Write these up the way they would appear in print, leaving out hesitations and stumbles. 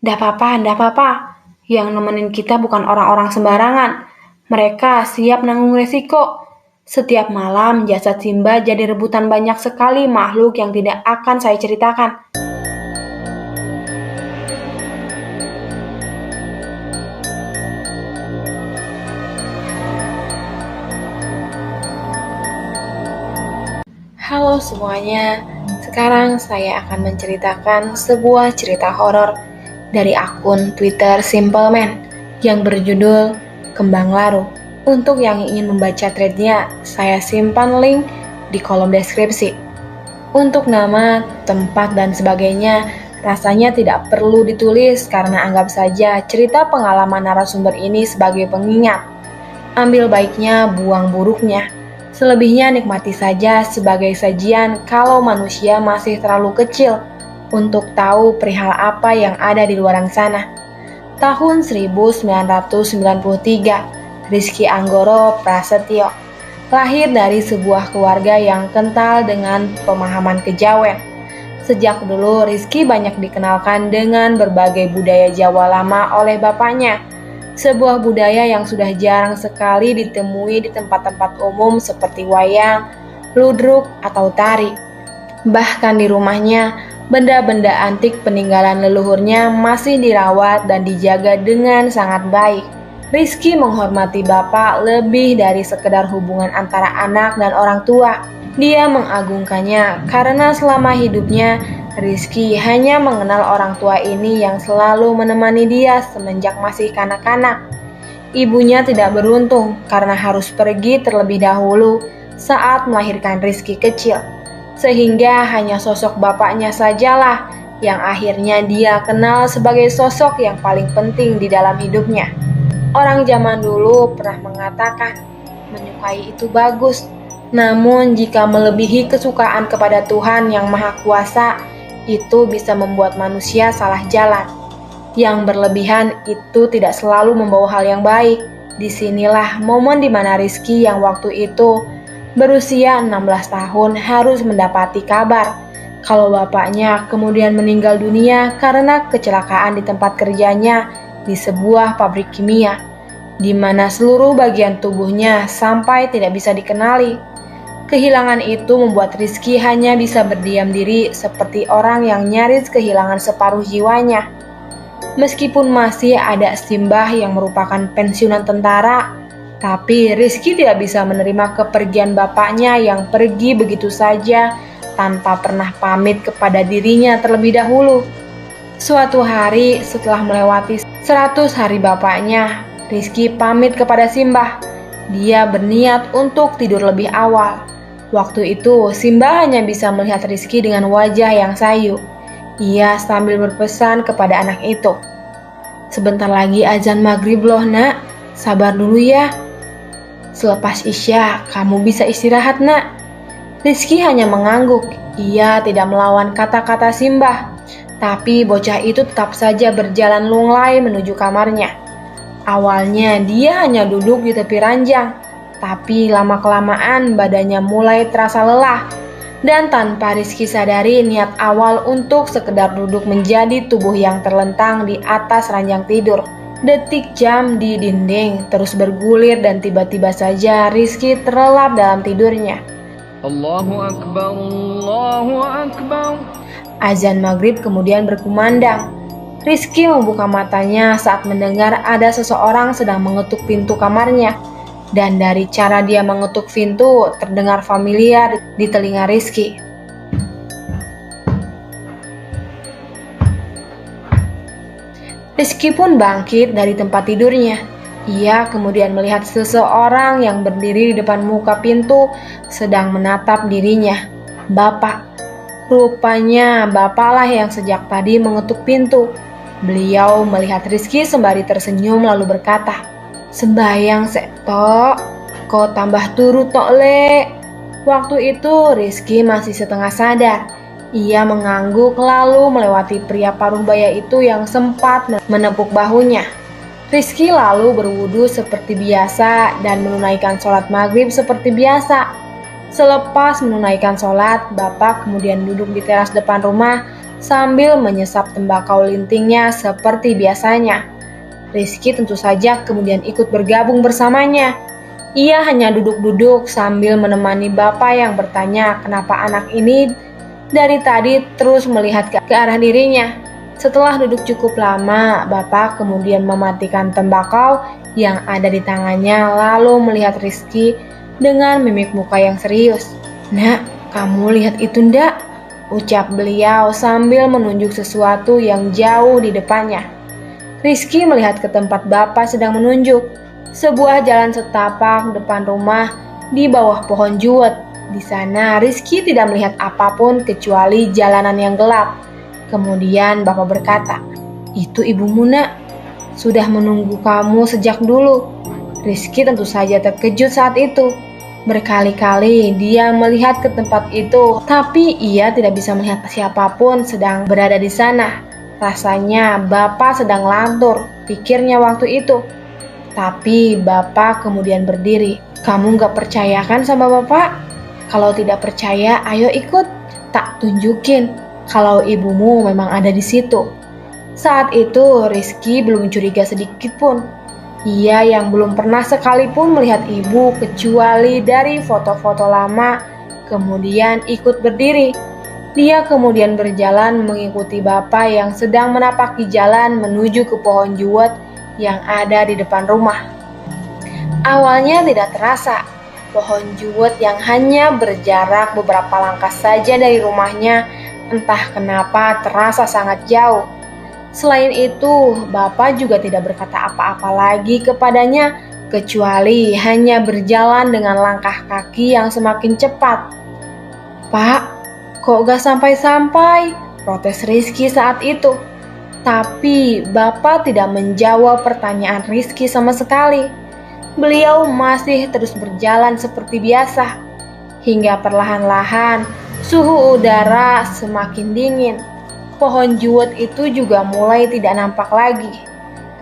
Ndak apa-apa. Yang nemenin kita bukan orang-orang sembarangan. Mereka siap nanggung resiko. Setiap malam jasad Simba jadi rebutan banyak sekali makhluk yang tidak akan saya ceritakan. Halo semuanya, sekarang saya akan menceritakan sebuah cerita horor dari akun Twitter Simple Man yang berjudul Kembang Laru. Untuk yang ingin membaca threadnya, saya simpan link di kolom deskripsi. Untuk nama, tempat, dan sebagainya, rasanya tidak perlu ditulis karena anggap saja cerita pengalaman narasumber ini sebagai pengingat. Ambil baiknya, buang buruknya. Selebihnya nikmati saja sebagai sajian kalau manusia masih terlalu kecil untuk tahu perihal apa yang ada di luar sana. Tahun 1993, Rizky Anggoro Prasetyo lahir dari sebuah keluarga yang kental dengan pemahaman kejawen. Sejak dulu Rizky banyak dikenalkan dengan berbagai budaya Jawa lama oleh bapaknya. Sebuah budaya yang sudah jarang sekali ditemui di tempat-tempat umum seperti wayang, ludruk, atau tari. Bahkan di rumahnya, benda-benda antik peninggalan leluhurnya masih dirawat dan dijaga dengan sangat baik. Rizky menghormati bapak lebih dari sekedar hubungan antara anak dan orang tua. Dia mengagungkannya karena selama hidupnya, Rizky hanya mengenal orang tua ini yang selalu menemani dia semenjak masih kanak-kanak. Ibunya tidak beruntung karena harus pergi terlebih dahulu saat melahirkan Rizky kecil. Sehingga hanya sosok bapaknya sajalah yang akhirnya dia kenal sebagai sosok yang paling penting di dalam hidupnya. Orang zaman dulu pernah mengatakan, menyukai itu bagus. Namun jika melebihi kesukaan kepada Tuhan yang Maha Kuasa, itu bisa membuat manusia salah jalan. Yang berlebihan itu tidak selalu membawa hal yang baik. Disinilah momen di mana Rizky yang waktu itu berusia 16 tahun harus mendapati kabar kalau bapaknya kemudian meninggal dunia karena kecelakaan di tempat kerjanya di sebuah pabrik kimia, di mana seluruh bagian tubuhnya sampai tidak bisa dikenali. Kehilangan itu membuat Rizky hanya bisa berdiam diri seperti orang yang nyaris kehilangan separuh jiwanya. Meskipun masih ada Simbah yang merupakan pensiunan tentara, tapi Rizky tidak bisa menerima kepergian bapaknya yang pergi begitu saja tanpa pernah pamit kepada dirinya terlebih dahulu. Suatu hari setelah melewati 100 hari bapaknya, Rizky pamit kepada Simbah. Dia berniat untuk tidur lebih awal. Waktu itu, Simba hanya bisa melihat Rizky dengan wajah yang sayu. Ia sambil berpesan kepada anak itu, "Sebentar lagi azan maghrib loh nak, sabar dulu ya. Selepas isya, kamu bisa istirahat nak." Rizky hanya mengangguk. Ia tidak melawan kata-kata Simba. Tapi bocah itu tetap saja berjalan lunglai menuju kamarnya. Awalnya dia hanya duduk di tepi ranjang. Tapi lama-kelamaan badannya mulai terasa lelah. Dan tanpa Rizky sadari niat awal untuk sekedar duduk menjadi tubuh yang terlentang di atas ranjang tidur. Detik jam di dinding terus bergulir dan tiba-tiba saja Rizky terlelap dalam tidurnya. Allahu Akbar, Allahu Akbar. Azan maghrib kemudian berkumandang. Rizky membuka matanya saat mendengar ada seseorang sedang mengetuk pintu kamarnya. Dan dari cara dia mengetuk pintu terdengar familiar di telinga Rizky. Rizky pun bangkit dari tempat tidurnya. Ia kemudian melihat seseorang yang berdiri di depan muka pintu sedang menatap dirinya. Bapak. Rupanya bapaklah yang sejak tadi mengetuk pintu. Beliau melihat Rizky sembari tersenyum lalu berkata, "Sembayang sektok, kau tambah turut tok le." Waktu itu Rizky masih setengah sadar. Ia mengangguk lalu melewati pria paruh baya itu yang sempat menepuk bahunya. Rizky lalu berwudu seperti biasa dan menunaikan sholat maghrib seperti biasa. Selepas menunaikan sholat, bapak kemudian duduk di teras depan rumah sambil menyesap tembakau lintingnya seperti biasanya. Rizky tentu saja kemudian ikut bergabung bersamanya. Ia hanya duduk-duduk sambil menemani bapak yang bertanya kenapa anak ini dari tadi terus melihat ke arah dirinya. Setelah duduk cukup lama, bapak kemudian mematikan tembakau yang ada di tangannya lalu melihat Rizky dengan mimik muka yang serius. "Nak, kamu lihat itu ndak?" ucap beliau sambil menunjuk sesuatu yang jauh di depannya. Rizky melihat ke tempat bapak sedang menunjuk, sebuah jalan setapak depan rumah di bawah pohon juwet. Di sana Rizky tidak melihat apapun kecuali jalanan yang gelap. Kemudian bapak berkata, "Itu ibumu, nak. Sudah menunggu kamu sejak dulu." Rizky tentu saja terkejut saat itu. Berkali-kali dia melihat ke tempat itu, tapi ia tidak bisa melihat siapapun sedang berada di sana. Rasanya bapak sedang lantur, pikirnya waktu itu. Tapi bapak kemudian berdiri. "Kamu gak percaya kan sama bapak? Kalau tidak percaya, ayo ikut. Tak tunjukin kalau ibumu memang ada di situ." Saat itu Rizky belum curiga sedikit pun. Ia yang belum pernah sekalipun melihat ibu kecuali dari foto-foto lama, kemudian ikut berdiri. Dia kemudian berjalan mengikuti bapak yang sedang menapaki jalan menuju ke pohon juwet yang ada di depan rumah. Awalnya tidak terasa, pohon juwet yang hanya berjarak beberapa langkah saja dari rumahnya, entah kenapa terasa sangat jauh. Selain itu, bapak juga tidak berkata apa-apa lagi kepadanya, kecuali hanya berjalan dengan langkah kaki yang semakin cepat. "Pak, kok gak sampai-sampai?" protes Rizky saat itu. Tapi bapak tidak menjawab pertanyaan Rizky sama sekali. Beliau masih terus berjalan seperti biasa, hingga perlahan-lahan suhu udara semakin dingin. Pohon juwet itu juga mulai tidak nampak lagi.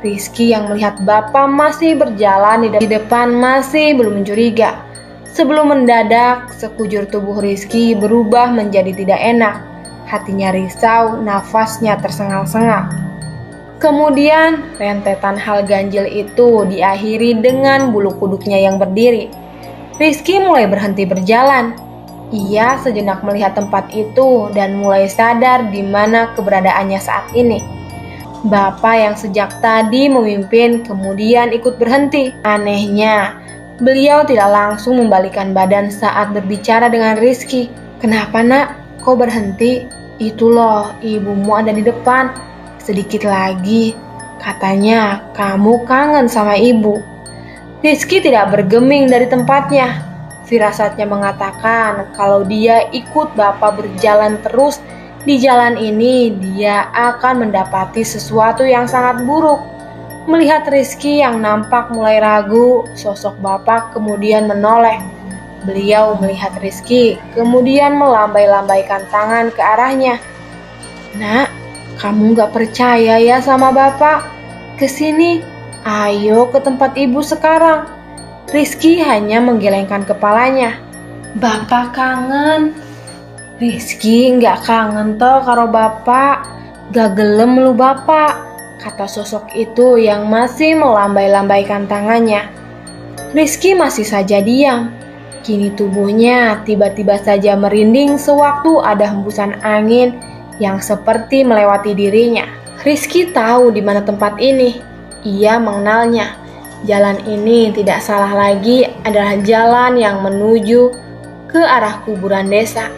Rizky yang melihat bapak masih berjalan di depan masih belum mencuriga. Sebelum mendadak, sekujur tubuh Rizky berubah menjadi tidak enak. Hatinya risau, nafasnya tersengal-sengal. Kemudian, rentetan hal ganjil itu diakhiri dengan bulu kuduknya yang berdiri. Rizky mulai berhenti berjalan. Ia sejenak melihat tempat itu dan mulai sadar di mana keberadaannya saat ini. Bapak yang sejak tadi memimpin kemudian ikut berhenti. Anehnya, beliau tidak langsung membalikkan badan saat berbicara dengan Rizky. "Kenapa, nak? Kok berhenti?" "Itu loh, ibumu ada di depan. Sedikit lagi, katanya kamu kangen sama ibu." Rizky tidak bergeming dari tempatnya. Firasatnya mengatakan kalau dia ikut bapak berjalan terus di jalan ini, dia akan mendapati sesuatu yang sangat buruk. Melihat Rizky yang nampak mulai ragu, sosok bapak kemudian menoleh. Beliau melihat Rizky, kemudian melambai-lambaikan tangan ke arahnya. "Nak, kamu gak percaya ya sama bapak? Kesini, ayo ke tempat ibu sekarang." Rizky hanya menggelengkan kepalanya. "Bapak kangen." "Rizky nggak kangen toh karo bapak, gak gelem lu bapak," kata sosok itu yang masih melambai-lambaikan tangannya. Rizky masih saja diam. Kini tubuhnya tiba-tiba saja merinding sewaktu ada hembusan angin yang seperti melewati dirinya. Rizky tahu di mana tempat ini. Ia mengenalnya. Jalan ini tidak salah lagi adalah jalan yang menuju ke arah kuburan desa.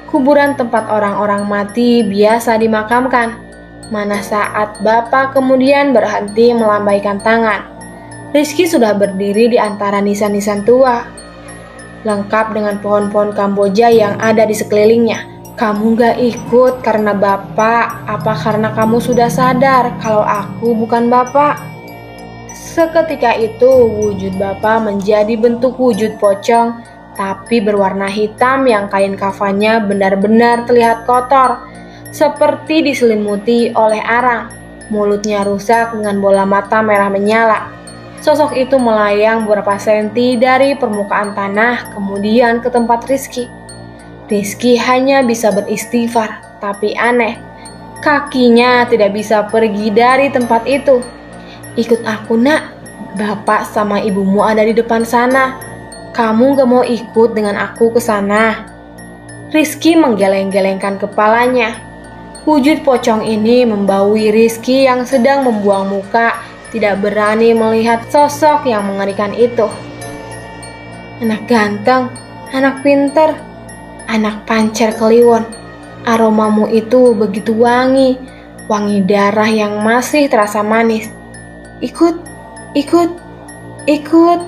Kuburan tempat orang-orang mati biasa dimakamkan. Mana saat bapak kemudian berhenti melambaikan tangan. Rizky sudah berdiri di antara nisan-nisan tua, lengkap dengan pohon-pohon Kamboja yang ada di sekelilingnya. "Kamu gak ikut karena bapak, apa karena kamu sudah sadar kalau aku bukan bapak?" Seketika itu wujud bapak menjadi bentuk wujud pocong, tapi berwarna hitam yang kain kafannya benar-benar terlihat kotor, seperti diselimuti oleh arang. Mulutnya rusak dengan bola mata merah menyala. Sosok itu melayang beberapa senti dari permukaan tanah kemudian ke tempat Rizky. Rizky hanya bisa beristighfar, tapi aneh. Kakinya tidak bisa pergi dari tempat itu. "Ikut aku, nak. Bapak sama ibumu ada di depan sana. Kamu gak mau ikut dengan aku ke sana?" Rizky menggeleng-gelengkan kepalanya. Wujud pocong ini membaui Rizky yang sedang membuang muka, tidak berani melihat sosok yang mengerikan itu. "Anak ganteng, anak pinter, anak pancer kliwon. Aromamu itu begitu wangi, wangi darah yang masih terasa manis. Ikut, ikut, ikut."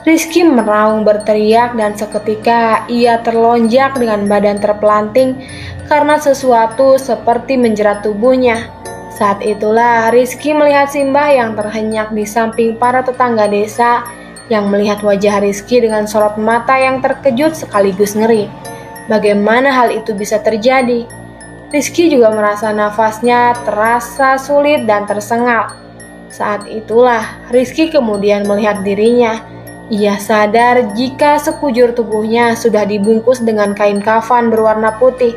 Rizky meraung berteriak dan seketika ia terlonjak dengan badan terpelanting karena sesuatu seperti menjerat tubuhnya. Saat itulah Rizky melihat Simbah yang terhenyak di samping para tetangga desa yang melihat wajah Rizky dengan sorot mata yang terkejut sekaligus ngeri. Bagaimana hal itu bisa terjadi? Rizky juga merasa nafasnya terasa sulit dan tersengal. Saat itulah Rizky kemudian melihat dirinya. Ia sadar jika sekujur tubuhnya sudah dibungkus dengan kain kafan berwarna putih.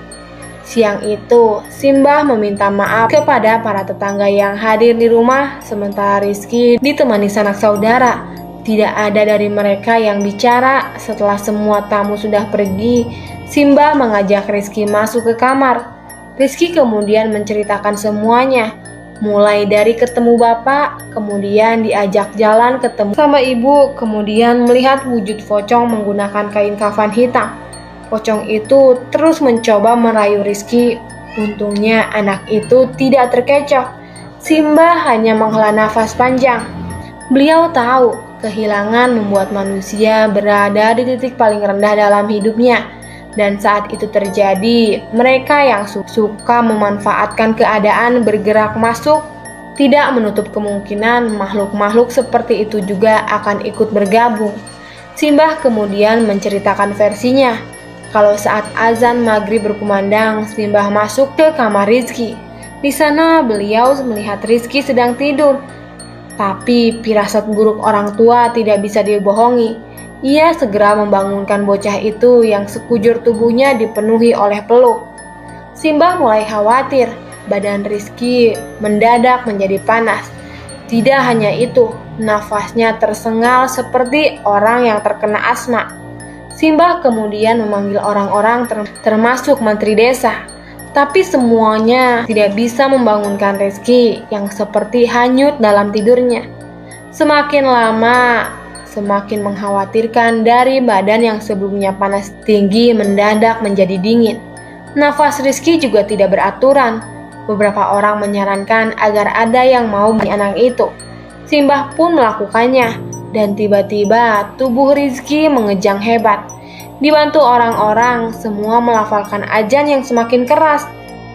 Siang itu, Simbah meminta maaf kepada para tetangga yang hadir di rumah, sementara Rizky ditemani sanak saudara. Tidak ada dari mereka yang bicara. Setelah semua tamu sudah pergi, Simbah mengajak Rizky masuk ke kamar. Rizky kemudian menceritakan semuanya, mulai dari ketemu bapak, kemudian diajak jalan ketemu sama ibu, kemudian melihat wujud pocong menggunakan kain kafan hitam. Pocong itu terus mencoba merayu Rizky. Untungnya anak itu tidak terkecoh. Simbah hanya menghela nafas panjang. Beliau tahu kehilangan membuat manusia berada di titik paling rendah dalam hidupnya. Dan saat itu terjadi, mereka yang suka memanfaatkan keadaan bergerak masuk, tidak menutup kemungkinan makhluk-makhluk seperti itu juga akan ikut bergabung. Simbah kemudian menceritakan versinya. Kalau saat azan maghrib berkumandang, Simbah masuk ke kamar Rizky. Di sana beliau melihat Rizky sedang tidur. Tapi firasat buruk orang tua tidak bisa dibohongi. Ia segera membangunkan bocah itu yang sekujur tubuhnya dipenuhi oleh peluk. Simbah mulai khawatir. Badan Rizky mendadak menjadi panas. Tidak hanya itu, nafasnya tersengal seperti orang yang terkena asma. Simbah kemudian memanggil orang-orang termasuk menteri desa. Tapi semuanya tidak bisa membangunkan Rizky yang seperti hanyut dalam tidurnya. Semakin lama, semakin mengkhawatirkan. Dari badan yang sebelumnya panas tinggi mendadak menjadi dingin. Nafas Rizky juga tidak beraturan. Beberapa orang menyarankan agar ada yang mau anak itu. Simbah pun melakukannya. Dan tiba-tiba tubuh Rizky mengejang hebat. Dibantu orang-orang, semua melafalkan azan yang semakin keras.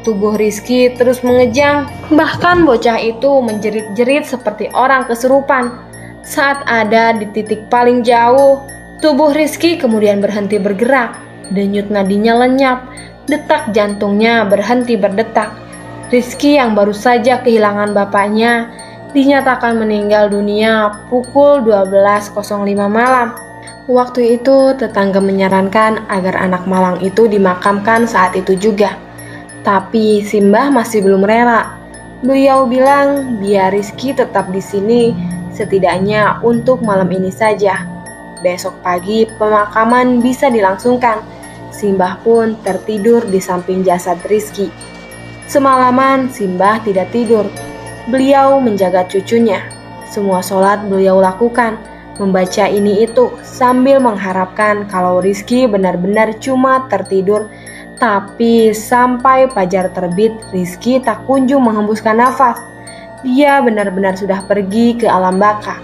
Tubuh Rizky terus mengejang. Bahkan bocah itu menjerit-jerit seperti orang kesurupan. Saat ada di titik paling jauh, tubuh Rizky kemudian berhenti bergerak. Denyut nadinya lenyap. Detak jantungnya berhenti berdetak. Rizky yang baru saja kehilangan bapaknya dinyatakan meninggal dunia pukul 12.05 malam. Waktu itu tetangga menyarankan agar anak malang itu dimakamkan saat itu juga. Tapi Simbah masih belum rela. Beliau bilang biar Rizky tetap di sini setidaknya untuk malam ini saja. Besok pagi pemakaman bisa dilangsungkan. Simbah pun tertidur di samping jasad Rizky. Semalaman Simbah tidak tidur. Beliau menjaga cucunya. Semua sholat beliau lakukan, membaca ini itu sambil mengharapkan kalau Rizky benar-benar cuma tertidur. Tapi sampai fajar terbit, Rizky tak kunjung menghembuskan nafas. Dia benar-benar sudah pergi ke alam baka.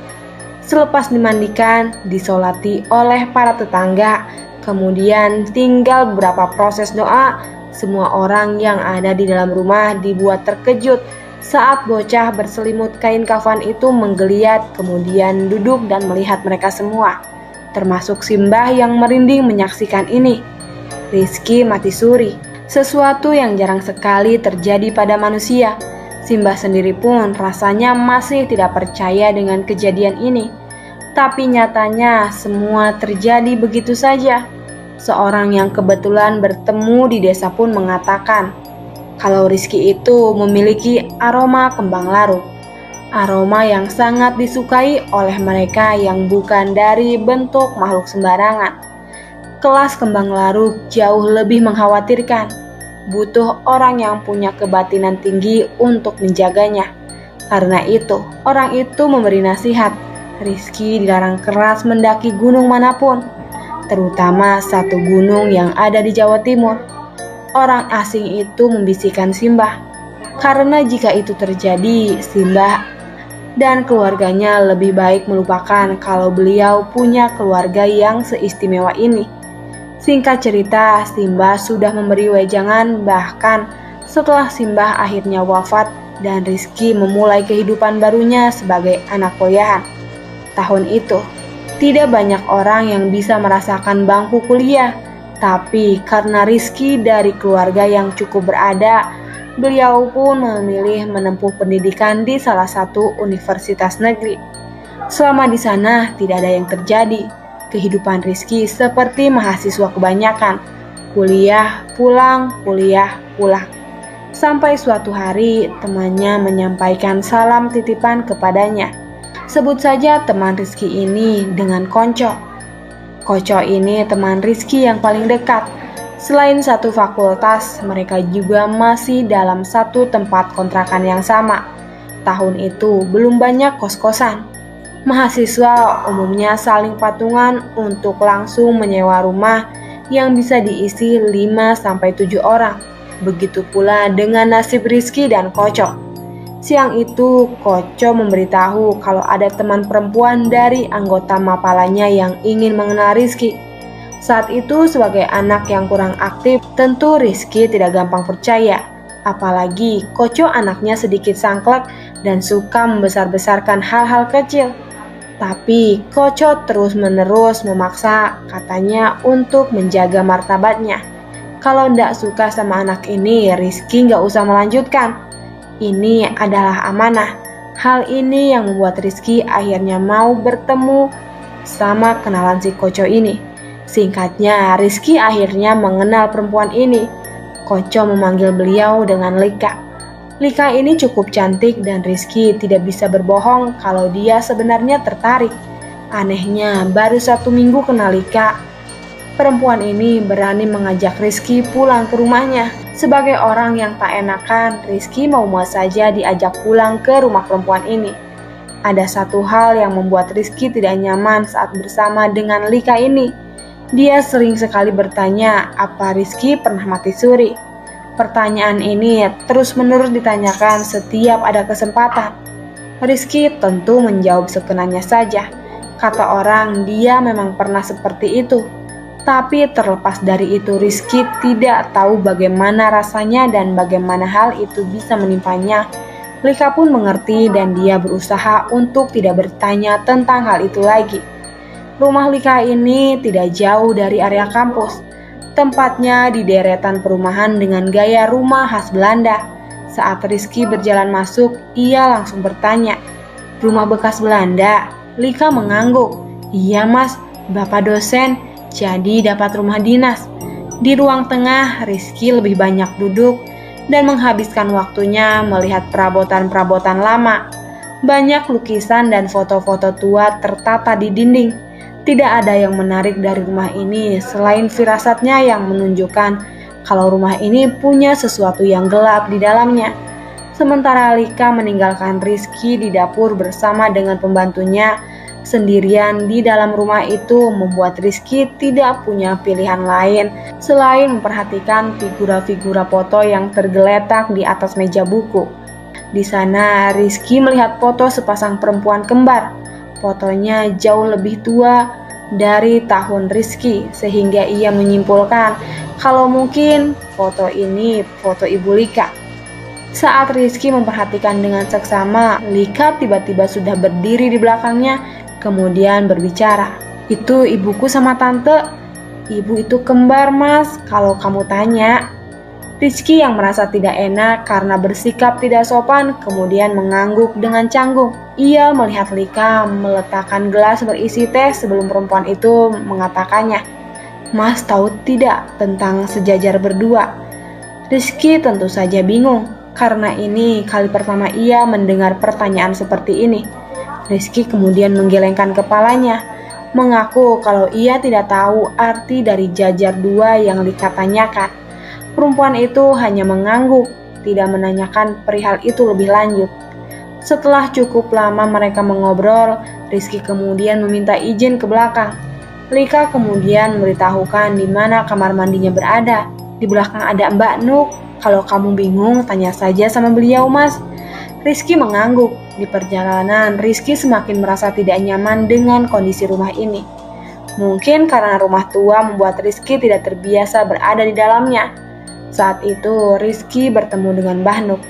Selepas dimandikan, disolati oleh para tetangga, kemudian tinggal beberapa proses doa. Semua orang yang ada di dalam rumah dibuat terkejut saat bocah berselimut kain kafan itu menggeliat, kemudian duduk dan melihat mereka semua, termasuk Simbah yang merinding menyaksikan ini. Rizky mati suri, sesuatu yang jarang sekali terjadi pada manusia. Simbah sendiri pun rasanya masih tidak percaya dengan kejadian ini. Tapi nyatanya semua terjadi begitu saja. Seorang yang kebetulan bertemu di desa pun mengatakan, kalau Rizky itu memiliki aroma kembang larung. Aroma yang sangat disukai oleh mereka yang bukan dari bentuk makhluk sembarangan. Kelas kembang larung jauh lebih mengkhawatirkan. Butuh orang yang punya kebatinan tinggi untuk menjaganya. Karena itu, orang itu memberi nasihat. Rizky dilarang keras mendaki gunung manapun, terutama satu gunung yang ada di Jawa Timur. Orang asing itu membisikkan Simbah, karena jika itu terjadi, Simbah dan keluarganya lebih baik melupakan kalau beliau punya keluarga yang seistimewa ini. Singkat cerita, Simbah sudah memberi wejangan, bahkan setelah Simbah akhirnya wafat dan Rizky memulai kehidupan barunya sebagai anak kuliahan. Tahun itu, tidak banyak orang yang bisa merasakan bangku kuliah, tapi karena Rizky dari keluarga yang cukup berada, beliau pun memilih menempuh pendidikan di salah satu universitas negeri. Selama di sana tidak ada yang terjadi. Kehidupan Rizky seperti mahasiswa kebanyakan, kuliah, pulang, Sampai suatu hari temannya menyampaikan salam titipan kepadanya. Sebut saja teman Rizky ini dengan Konco. Konco ini teman Rizky yang paling dekat. Selain satu fakultas, mereka juga masih dalam satu tempat kontrakan yang sama. Tahun itu belum banyak kos-kosan. Mahasiswa umumnya saling patungan untuk langsung menyewa rumah yang bisa diisi 5-7 orang. Begitu pula dengan nasib Rizky dan Koco. Siang itu, Koco memberitahu kalau ada teman perempuan dari anggota mapalanya yang ingin mengenal Rizky. Saat itu sebagai anak yang kurang aktif, tentu Rizky tidak gampang percaya. Apalagi Koco anaknya sedikit sangklek dan suka membesar-besarkan hal-hal kecil. Tapi Koco terus-menerus memaksa katanya untuk menjaga martabatnya. Kalau ndak suka sama anak ini, Rizky nggak usah melanjutkan. Ini adalah amanah. Hal ini yang membuat Rizky akhirnya mau bertemu sama kenalan si Koco ini. Singkatnya, Rizky akhirnya mengenal perempuan ini. Koco memanggil beliau dengan Lika. Lika ini cukup cantik dan Rizky tidak bisa berbohong kalau dia sebenarnya tertarik. Anehnya, baru 1 minggu kenal Lika, perempuan ini berani mengajak Rizky pulang ke rumahnya. Sebagai orang yang tak enakan, Rizky mau saja diajak pulang ke rumah perempuan ini. Ada satu hal yang membuat Rizky tidak nyaman saat bersama dengan Lika ini. Dia sering sekali bertanya apa Rizky pernah mati suri. Pertanyaan ini terus-menerus ditanyakan setiap ada kesempatan. Rizky tentu menjawab sekenanya saja. Kata orang, dia memang pernah seperti itu. Tapi terlepas dari itu, Rizky tidak tahu bagaimana rasanya dan bagaimana hal itu bisa menimpanya. Lika pun mengerti dan dia berusaha untuk tidak bertanya tentang hal itu lagi. Rumah Lika ini tidak jauh dari area kampus. Tempatnya di deretan perumahan dengan gaya rumah khas Belanda. Saat Rizky berjalan masuk, ia langsung bertanya, "Rumah bekas Belanda?" Lika mengangguk. "Iya mas, bapak dosen, jadi dapat rumah dinas." Di ruang tengah, Rizky lebih banyak duduk dan menghabiskan waktunya melihat perabotan-perabotan lama. Banyak lukisan dan foto-foto tua tertata di dinding. Tidak ada yang menarik dari rumah ini selain firasatnya yang menunjukkan kalau rumah ini punya sesuatu yang gelap di dalamnya. Sementara Lika meninggalkan Rizky di dapur bersama dengan pembantunya sendirian di dalam rumah itu membuat Rizky tidak punya pilihan lain selain memperhatikan figura-figura foto yang tergeletak di atas meja buku. Di sana Rizky melihat foto sepasang perempuan kembar. Fotonya jauh lebih tua dari tahun Rizky sehingga ia menyimpulkan kalau mungkin foto ini foto ibu Lika. Saat Rizky memperhatikan dengan seksama, Lika tiba-tiba sudah berdiri di belakangnya kemudian berbicara, "Itu ibuku sama tante. Ibu itu kembar mas, kalau kamu tanya." Rizky yang merasa tidak enak karena bersikap tidak sopan kemudian mengangguk dengan canggung. Ia melihat Lika meletakkan gelas berisi teh sebelum perempuan itu mengatakannya, "Mas tahu tidak tentang sejajar berdua?" Rizky tentu saja bingung, karena ini kali pertama ia mendengar pertanyaan seperti ini. Rizky kemudian menggelengkan kepalanya, mengaku kalau ia tidak tahu arti dari jajar dua yang Lika tanyakan. Perempuan itu hanya mengangguk, tidak menanyakan perihal itu lebih lanjut. Setelah cukup lama mereka mengobrol, Rizky kemudian meminta izin ke belakang. Lika kemudian memberitahukan di mana kamar mandinya berada. Di belakang ada Mbak Nuk. Kalau kamu bingung, tanya saja sama beliau, Mas. Rizky mengangguk. Di perjalanan, Rizky semakin merasa tidak nyaman dengan kondisi rumah ini. Mungkin karena rumah tua membuat Rizky tidak terbiasa berada di dalamnya. Saat itu, Rizky bertemu dengan Mbah Nuk.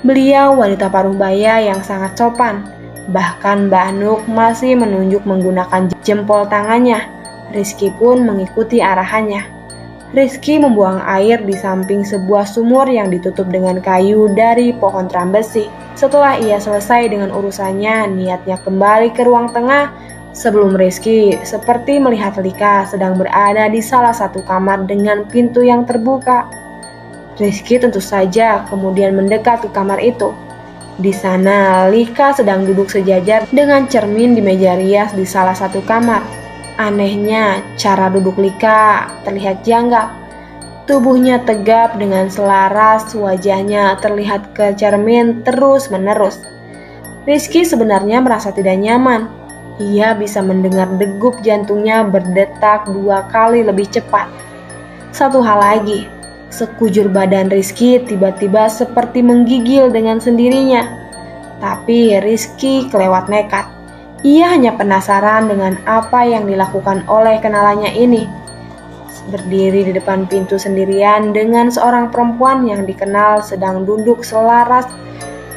Beliau wanita paruh baya yang sangat sopan. Bahkan Mbah Nuk masih menunjuk menggunakan jempol tangannya. Rizky pun mengikuti arahannya. Rizky membuang air di samping sebuah sumur yang ditutup dengan kayu dari pohon trambesi. Setelah ia selesai dengan urusannya, niatnya kembali ke ruang tengah sebelum Rizky seperti melihat Lika sedang berada di salah satu kamar dengan pintu yang terbuka. Rizky tentu saja kemudian mendekat ke kamar itu. Di sana, Lika sedang duduk sejajar dengan cermin di meja rias di salah satu kamar. Anehnya, cara duduk Lika terlihat janggal. Tubuhnya tegap dengan selaras, wajahnya terlihat ke cermin terus-menerus. Rizky sebenarnya merasa tidak nyaman. Ia bisa mendengar degup jantungnya berdetak 2 kali lebih cepat. Satu hal lagi, sekujur badan Rizky tiba-tiba seperti menggigil dengan sendirinya. Tapi Rizky kelewat nekat. Ia hanya penasaran dengan apa yang dilakukan oleh kenalannya ini. Berdiri di depan pintu sendirian dengan seorang perempuan yang dikenal sedang duduk selaras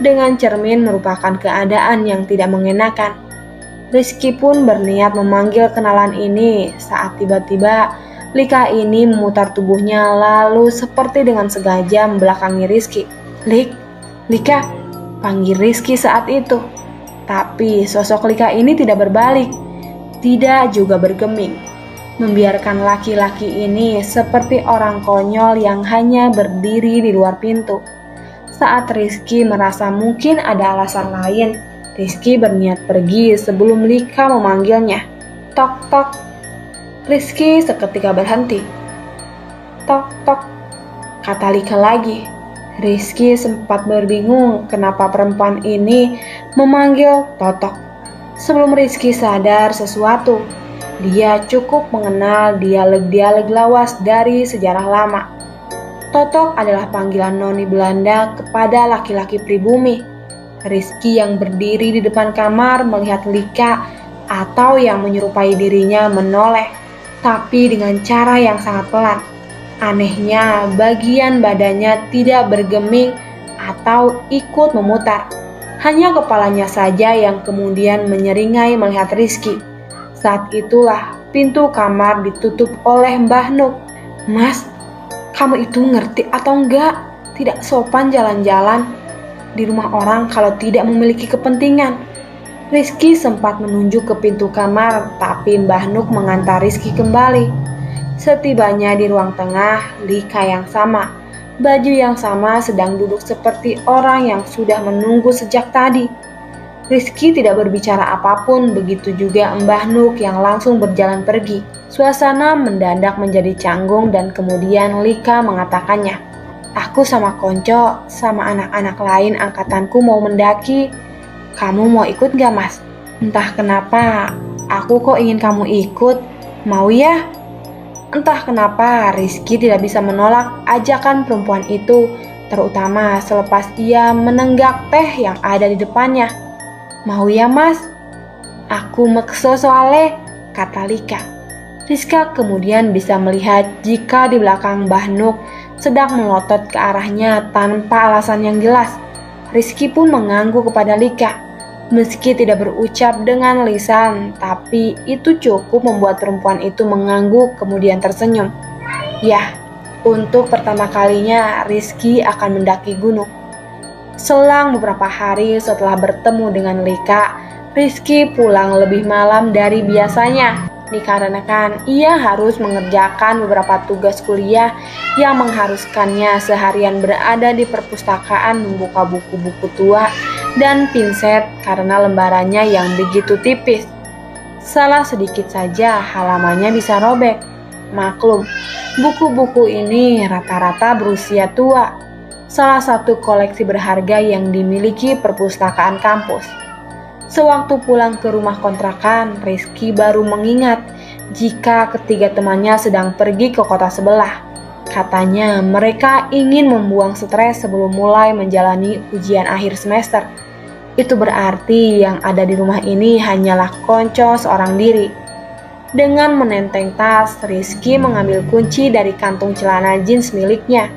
dengan cermin merupakan keadaan yang tidak mengenakan. Rizky pun berniat memanggil kenalan ini saat tiba-tiba Lika ini memutar tubuhnya lalu seperti dengan sengaja membelakangi Rizky. Lika, panggil Rizky saat itu. Tapi sosok Lika ini tidak berbalik, tidak juga bergeming, membiarkan laki-laki ini seperti orang konyol yang hanya berdiri di luar pintu. Saat Rizky merasa mungkin ada alasan lain, Rizky berniat pergi sebelum Lika memanggilnya. Tok tok. Rizky seketika berhenti. Tok tok, kata Lika lagi. Rizky sempat berbingung kenapa perempuan ini memanggil Totok. Sebelum Rizky sadar sesuatu, dia cukup mengenal dialek-dialek lawas dari sejarah lama. Totok adalah panggilan noni Belanda kepada laki-laki pribumi. Rizky yang berdiri di depan kamar melihat Lika atau yang menyerupai dirinya menoleh, tapi dengan cara yang sangat pelan. Anehnya, bagian badannya tidak bergeming atau ikut memutar. Hanya kepalanya saja yang kemudian menyeringai melihat Rizky. Saat itulah pintu kamar ditutup oleh Mbah Nuk. Mas, kamu itu ngerti atau enggak? Tidak sopan jalan-jalan di rumah orang kalau tidak memiliki kepentingan. Rizky sempat menunjuk ke pintu kamar, tapi Mbah Nuk mengantar Rizky kembali. Setibanya di ruang tengah, Lika yang sama, baju yang sama sedang duduk seperti orang yang sudah menunggu sejak tadi. Rizky tidak berbicara apapun, begitu juga Mbah Nuk yang langsung berjalan pergi. Suasana mendadak menjadi canggung dan kemudian Lika mengatakannya. Aku sama Konco, sama anak-anak lain angkatanku mau mendaki. Kamu mau ikut gak, Mas? Entah kenapa, aku kok ingin kamu ikut. Mau ya? Entah kenapa Rizky tidak bisa menolak ajakan perempuan itu, terutama selepas ia menenggak teh yang ada di depannya. Mau ya, Mas? Aku mekso soale, kata Lika. Rizka kemudian bisa melihat jika di belakang Mbah Nuk sedang melotot ke arahnya tanpa alasan yang jelas. Rizky pun mengangguk kepada Lika. Meski tidak berucap dengan lisan, tapi itu cukup membuat perempuan itu mengangguk kemudian tersenyum. Yah, untuk pertama kalinya Rizky akan mendaki gunung. Selang beberapa hari setelah bertemu dengan Lika, Rizky pulang lebih malam dari biasanya. dikarenakan ia harus mengerjakan beberapa tugas kuliah yang mengharuskannya seharian berada di perpustakaan membuka buku-buku tua dan pinset karena lembarannya yang begitu tipis. Salah sedikit saja halamannya bisa robek. Maklum, buku-buku ini rata-rata berusia tua. Salah satu koleksi berharga yang dimiliki perpustakaan kampus. Sewaktu pulang ke rumah kontrakan, Rizky baru mengingat jika ketiga temannya sedang pergi ke kota sebelah. Katanya mereka ingin membuang stres sebelum mulai menjalani ujian akhir semester. Itu berarti yang ada di rumah ini hanyalah konco seorang diri. Dengan menenteng tas, Rizky mengambil kunci dari kantung celana jeans miliknya.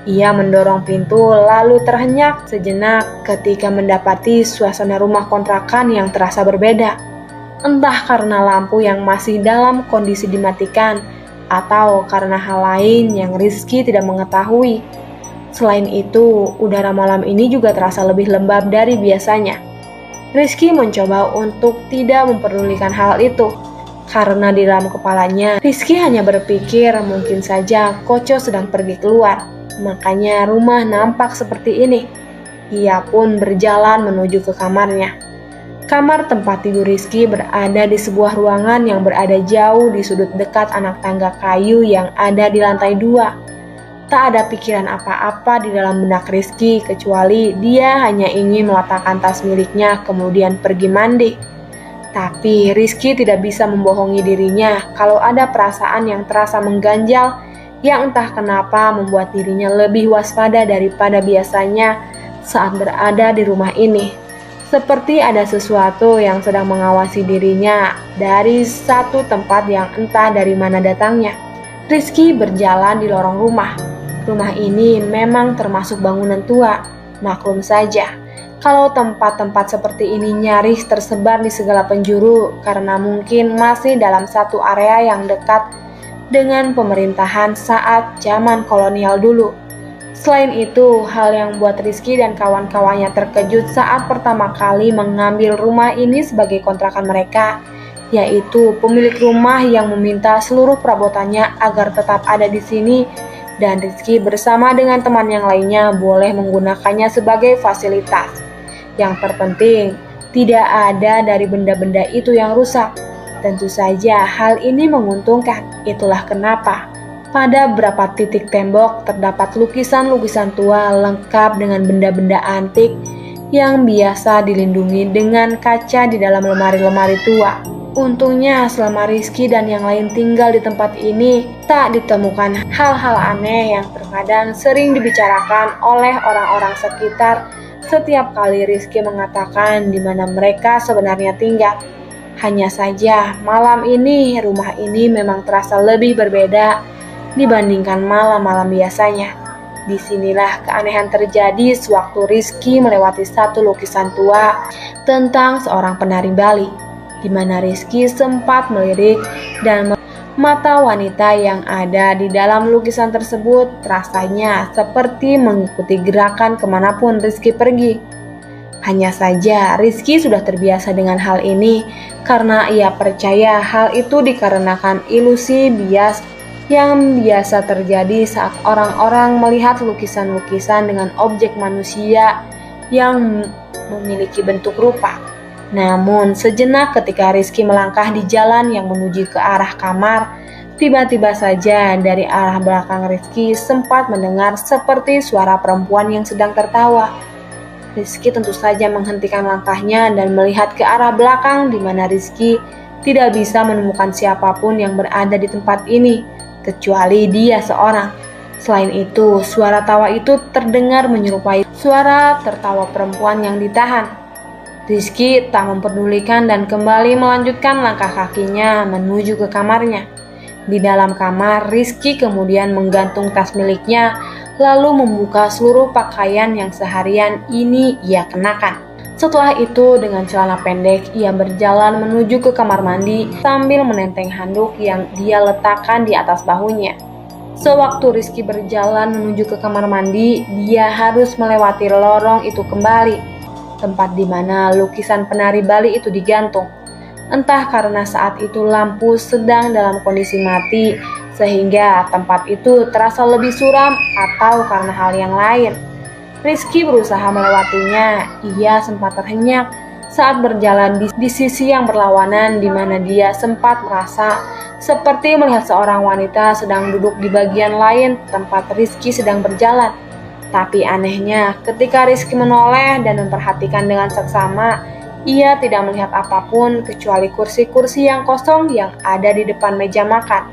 Ia mendorong pintu lalu terhenyak sejenak ketika mendapati suasana rumah kontrakan yang terasa berbeda. Entah karena lampu yang masih dalam kondisi dimatikan atau karena hal lain yang Rizky tidak mengetahui. Selain itu, udara malam ini juga terasa lebih lembab dari biasanya. Rizky mencoba untuk tidak memperdulikan hal itu, karena di dalam kepalanya Rizky hanya berpikir mungkin saja Koco sedang pergi keluar. Makanya rumah nampak seperti ini. Ia pun berjalan menuju ke kamarnya. Kamar tempat tidur Rizky berada di sebuah ruangan yang berada jauh di sudut dekat anak tangga kayu yang ada di lantai 2. Tak ada pikiran apa-apa di dalam benak Rizky kecuali dia hanya ingin meletakkan tas miliknya kemudian pergi mandi. Tapi Rizky tidak bisa membohongi dirinya kalau ada perasaan yang terasa mengganjal yang entah kenapa membuat dirinya lebih waspada daripada biasanya saat berada di rumah ini. Seperti ada sesuatu yang sedang mengawasi dirinya dari satu tempat yang entah dari mana datangnya. Rizky berjalan di lorong rumah. Rumah ini memang termasuk bangunan tua. Maklum saja, kalau tempat-tempat seperti ini nyaris tersebar di segala penjuru karena mungkin masih dalam satu area yang dekat dengan pemerintahan saat zaman kolonial dulu. Selain itu, hal yang membuat Rizky dan kawan-kawannya terkejut saat pertama kali mengambil rumah ini sebagai kontrakan mereka, yaitu pemilik rumah yang meminta seluruh perabotannya agar tetap ada di sini dan Rizky bersama dengan teman yang lainnya boleh menggunakannya sebagai fasilitas. Yang terpenting, tidak ada dari benda-benda itu yang rusak. Tentu saja hal ini menguntungkan. Itulah kenapa pada beberapa titik tembok terdapat lukisan-lukisan tua lengkap dengan benda-benda antik yang biasa dilindungi dengan kaca di dalam lemari-lemari tua. Untungnya selama Rizky dan yang lain tinggal di tempat ini, tak ditemukan hal-hal aneh yang terkadang sering dibicarakan oleh orang-orang sekitar setiap kali Rizky mengatakan di mana mereka sebenarnya tinggal. Hanya saja malam ini rumah ini memang terasa lebih berbeda dibandingkan malam-malam biasanya. Disinilah keanehan terjadi sewaktu Rizky melewati satu lukisan tua tentang seorang penari Bali, di mana Rizky sempat melirik dan mata wanita yang ada di dalam lukisan tersebut rasanya seperti mengikuti gerakan kemanapun Rizky pergi. Hanya saja Rizky sudah terbiasa dengan hal ini karena ia percaya hal itu dikarenakan ilusi bias yang biasa terjadi saat orang-orang melihat lukisan-lukisan dengan objek manusia yang memiliki bentuk rupa. Namun sejenak ketika Rizky melangkah di jalan yang menuju ke arah kamar, tiba-tiba saja dari arah belakang Rizky sempat mendengar seperti suara perempuan yang sedang tertawa. Rizky tentu saja menghentikan langkahnya dan melihat ke arah belakang di mana Rizky tidak bisa menemukan siapapun yang berada di tempat ini, kecuali dia seorang. Selain itu, suara tawa itu terdengar menyerupai suara tertawa perempuan yang ditahan. Rizky tak memperdulikan dan kembali melanjutkan langkah kakinya menuju ke kamarnya. Di dalam kamar, Rizky kemudian menggantung tas miliknya lalu membuka seluruh pakaian yang seharian ini ia kenakan. Setelah itu dengan celana pendek ia berjalan menuju ke kamar mandi sambil menenteng handuk yang dia letakkan di atas bahunya. Sewaktu Rizky berjalan menuju ke kamar mandi, dia harus melewati lorong itu kembali, tempat di mana lukisan penari Bali itu digantung. Entah karena saat itu lampu sedang dalam kondisi mati, sehingga tempat itu terasa lebih suram atau karena hal yang lain. Rizky berusaha melewatinya. Ia sempat terhenyak saat berjalan di sisi yang berlawanan, di mana dia sempat merasa seperti melihat seorang wanita sedang duduk di bagian lain tempat Rizky sedang berjalan. Tapi anehnya, ketika Rizky menoleh dan memperhatikan dengan seksama, ia tidak melihat apapun kecuali kursi-kursi yang kosong yang ada di depan meja makan.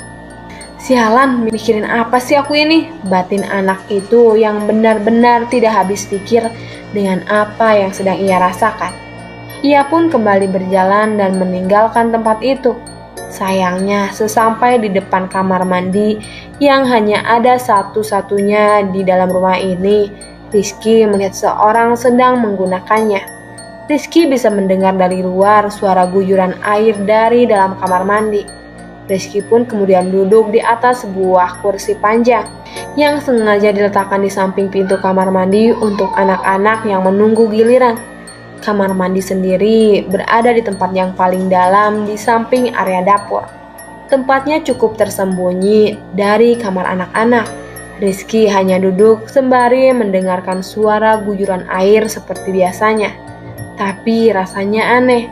Sialan, mikirin apa sih aku ini? Batin anak itu yang benar-benar tidak habis pikir dengan apa yang sedang ia rasakan. Ia pun kembali berjalan dan meninggalkan tempat itu. Sayangnya, sesampai di depan kamar mandi yang hanya ada satu-satunya di dalam rumah ini, Rizky melihat seorang sedang menggunakannya. Rizky bisa mendengar dari luar suara guyuran air dari dalam kamar mandi. Rizky pun kemudian duduk di atas sebuah kursi panjang yang sengaja diletakkan di samping pintu kamar mandi untuk anak-anak yang menunggu giliran. Kamar mandi sendiri berada di tempat yang paling dalam di samping area dapur. Tempatnya cukup tersembunyi dari kamar anak-anak. Rizky hanya duduk sembari mendengarkan suara guyuran air seperti biasanya. Tapi rasanya aneh.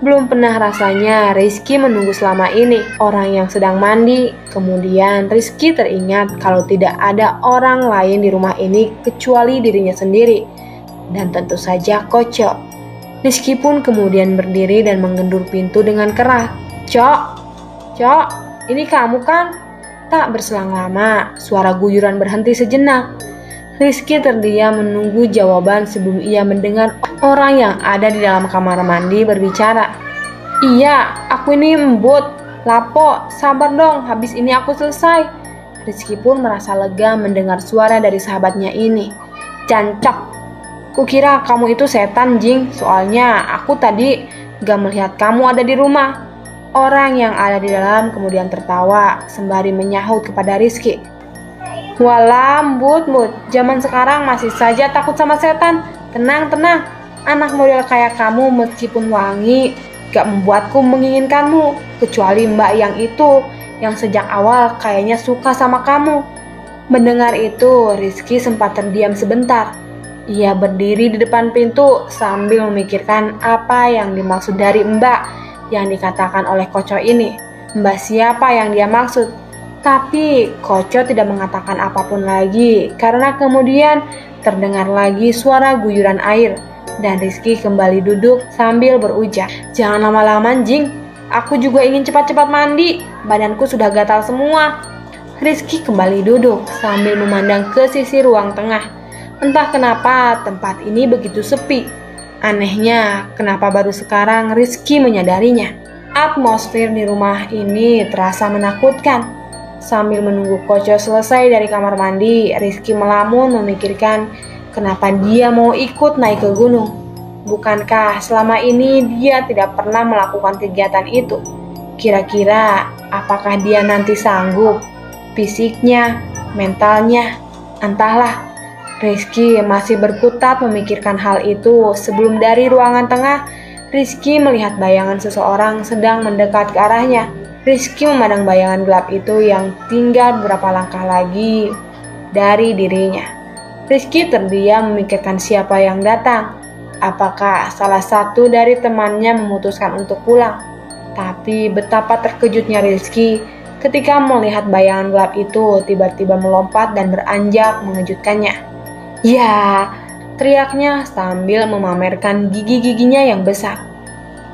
Belum pernah rasanya Rizky menunggu selama ini orang yang sedang mandi. Kemudian Rizky teringat kalau tidak ada orang lain di rumah ini kecuali dirinya sendiri. Dan tentu saja Koco. Rizky pun kemudian berdiri dan menggendur pintu dengan keras. Cok, ini kamu kan? Tak berselang lama, suara guyuran berhenti sejenak. Rizky terdiam menunggu jawaban sebelum ia mendengar orang yang ada di dalam kamar mandi berbicara. Iya, aku ini embut. Lapo, sabar dong, habis ini aku selesai. Rizky pun merasa lega mendengar suara dari sahabatnya ini. Cancok. Kukira kamu itu setan, Jing. Soalnya aku tadi gak melihat kamu ada di rumah. Orang yang ada di dalam kemudian tertawa sembari menyahut kepada Rizky. Walah, Mut. Zaman sekarang masih saja takut sama setan. Tenang. Anak model kayak kamu meskipun wangi, gak membuatku menginginkanmu. Kecuali mbak yang itu, yang sejak awal kayaknya suka sama kamu. Mendengar itu, Rizky sempat terdiam sebentar. Ia berdiri di depan pintu sambil memikirkan apa yang dimaksud dari mbak yang dikatakan oleh Koco ini. Mbak siapa yang dia maksud? Tapi Koco tidak mengatakan apapun lagi karena kemudian terdengar lagi suara guyuran air dan Rizky kembali duduk sambil berujar. Jangan lama-lama, Jing. Aku juga ingin cepat-cepat mandi. Badanku sudah gatal semua. Rizky kembali duduk sambil memandang ke sisi ruang tengah. Entah kenapa tempat ini begitu sepi. Anehnya, kenapa baru sekarang Rizky menyadarinya. Atmosfer di rumah ini terasa menakutkan. Sambil menunggu Koco selesai dari kamar mandi, Rizky melamun memikirkan kenapa dia mau ikut naik ke gunung. Bukankah selama ini dia tidak pernah melakukan kegiatan itu? Kira-kira apakah dia nanti sanggup? Fisiknya, mentalnya, entahlah. Rizky masih berkutat memikirkan hal itu sebelum dari ruangan tengah, Rizky melihat bayangan seseorang sedang mendekat ke arahnya. Rizky memandang bayangan gelap itu yang tinggal beberapa langkah lagi dari dirinya. Rizky terdiam memikirkan siapa yang datang. Apakah salah satu dari temannya memutuskan untuk pulang? Tapi betapa terkejutnya Rizky ketika melihat bayangan gelap itu tiba-tiba melompat dan beranjak mengejutkannya. Ya, teriaknya sambil memamerkan gigi-giginya yang besar.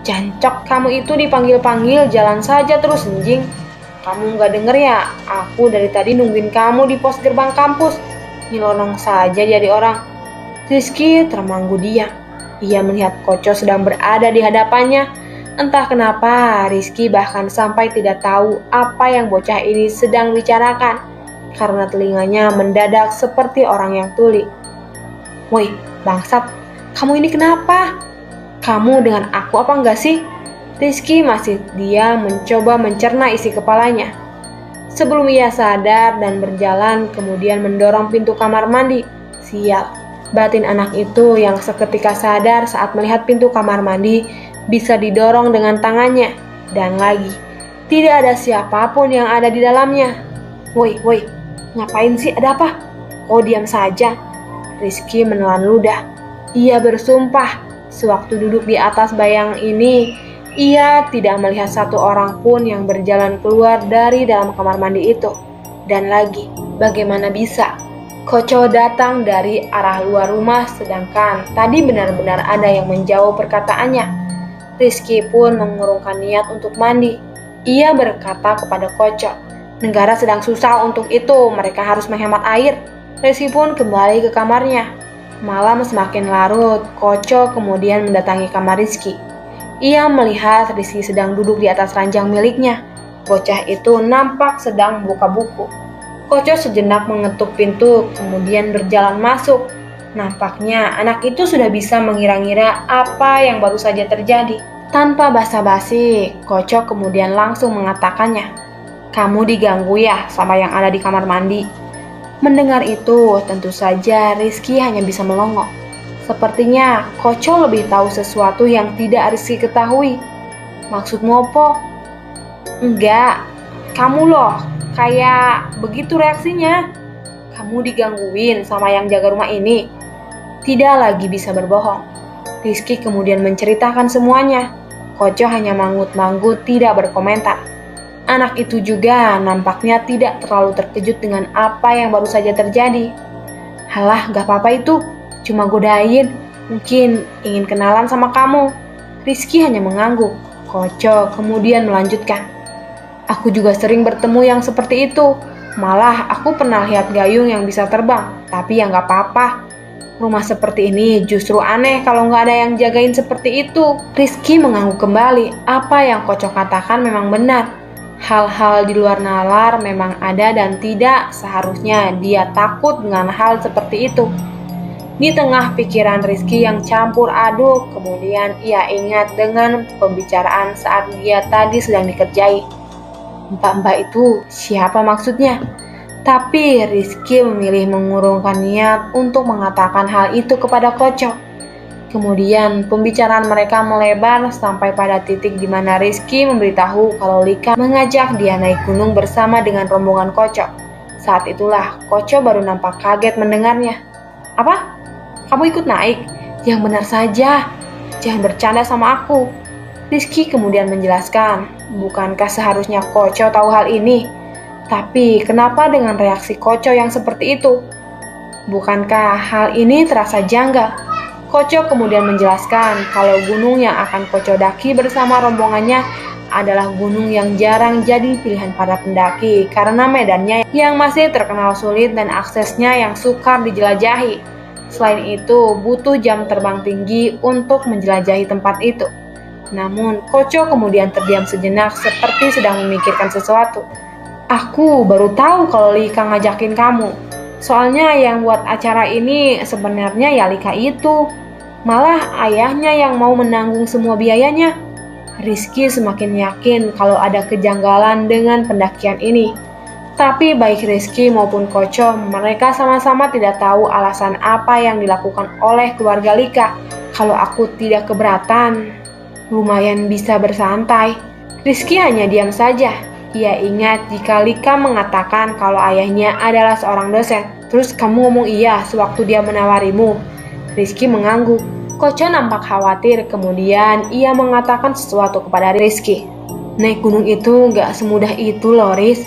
Jancok, kamu itu dipanggil-panggil jalan saja terus, Jing. Kamu gak denger ya? Aku dari tadi nungguin kamu di pos gerbang kampus. Nyelonong saja jadi orang. Rizky termanggu diam. Ia melihat Koco sedang berada di hadapannya. Entah kenapa Rizky bahkan sampai tidak tahu apa yang bocah ini sedang bicarakan. Karena telinganya mendadak seperti orang yang tuli. Woi, bangsat, kamu ini kenapa? Kamu dengan aku apa enggak sih? Rizky masih diam mencoba mencerna isi kepalanya. Sebelum ia sadar dan berjalan kemudian mendorong pintu kamar mandi. Sial, batin anak itu yang seketika sadar saat melihat pintu kamar mandi bisa didorong dengan tangannya. Dan lagi, tidak ada siapapun yang ada di dalamnya. Woi, ngapain sih, ada apa? Oh, diam saja. Rizky menelan ludah. Ia bersumpah, sewaktu duduk di atas bayang ini, ia tidak melihat satu orang pun yang berjalan keluar dari dalam kamar mandi itu. Dan lagi, bagaimana bisa? Koco datang dari arah luar rumah, sedangkan tadi benar-benar ada yang menjawab perkataannya. Rizky pun mengurungkan niat untuk mandi. Ia berkata kepada Koco, negara sedang susah untuk itu, mereka harus menghemat air. Rizky pun kembali ke kamarnya. Malam semakin larut, Koco kemudian mendatangi kamar Rizky. Ia melihat Rizky sedang duduk di atas ranjang miliknya. Bocah itu nampak sedang membuka buku. Koco sejenak mengetuk pintu, kemudian berjalan masuk. Nampaknya anak itu sudah bisa mengira-ngira apa yang baru saja terjadi. Tanpa basa-basi, Koco kemudian langsung mengatakannya. Kamu diganggu ya sama yang ada di kamar mandi? Mendengar itu, tentu saja Rizky hanya bisa melongo. Sepertinya Koco lebih tahu sesuatu yang tidak Rizky ketahui. Maksudmu apa? Enggak, kamu loh, kayak begitu reaksinya. Kamu digangguin sama yang jaga rumah ini. Tidak lagi bisa berbohong. Rizky kemudian menceritakan semuanya. Koco hanya manggut-manggut tidak berkomentar. Anak itu juga nampaknya tidak terlalu terkejut dengan apa yang baru saja terjadi. Halah, gak apa-apa itu, cuma godain, mungkin ingin kenalan sama kamu. Rizky hanya mengangguk. Koco kemudian melanjutkan. Aku juga sering bertemu yang seperti itu. Malah aku pernah lihat gayung yang bisa terbang, tapi ya gak apa-apa. Rumah seperti ini justru aneh kalau gak ada yang jagain seperti itu. Rizky mengangguk kembali. Apa yang Koco katakan memang benar. Hal-hal di luar nalar memang ada dan tidak seharusnya dia takut dengan hal seperti itu. Di tengah pikiran Rizky yang campur aduk, kemudian ia ingat dengan pembicaraan saat dia tadi sedang dikerjai. Mbak-mbak itu siapa maksudnya? Tapi Rizky memilih mengurungkan niat untuk mengatakan hal itu kepada Koco. Kemudian pembicaraan mereka melebar sampai pada titik di mana Rizky memberitahu kalau Lika mengajak dia naik gunung bersama dengan rombongan Koco. Saat itulah Koco baru nampak kaget mendengarnya. Apa? Kamu ikut naik? Yang benar saja. Jangan bercanda sama aku. Rizky kemudian menjelaskan, bukankah seharusnya Koco tahu hal ini? Tapi kenapa dengan reaksi Koco yang seperti itu? Bukankah hal ini terasa janggal? Koco kemudian menjelaskan kalau gunung yang akan Koco daki bersama rombongannya adalah gunung yang jarang jadi pilihan para pendaki karena medannya yang masih terkenal sulit dan aksesnya yang sukar dijelajahi. Selain itu, butuh jam terbang tinggi untuk menjelajahi tempat itu. Namun, Koco kemudian terdiam sejenak seperti sedang memikirkan sesuatu. Aku baru tahu kalau Lika ngajakin kamu. Soalnya yang buat acara ini sebenarnya ya Lika itu. Malah ayahnya yang mau menanggung semua biayanya. Rizky semakin yakin kalau ada kejanggalan dengan pendakian ini. Tapi baik Rizky maupun Koco, mereka sama-sama tidak tahu alasan apa yang dilakukan oleh keluarga Lika. Kalau aku tidak keberatan, lumayan bisa bersantai. Rizky hanya diam saja. Ia ingat jika Lika mengatakan kalau ayahnya adalah seorang dosen. Terus kamu ngomong iya sewaktu dia menawarimu. Rizky mengangguk. Koco nampak khawatir, kemudian ia mengatakan sesuatu kepada Rizky. Naik gunung itu gak semudah itu loh Riz.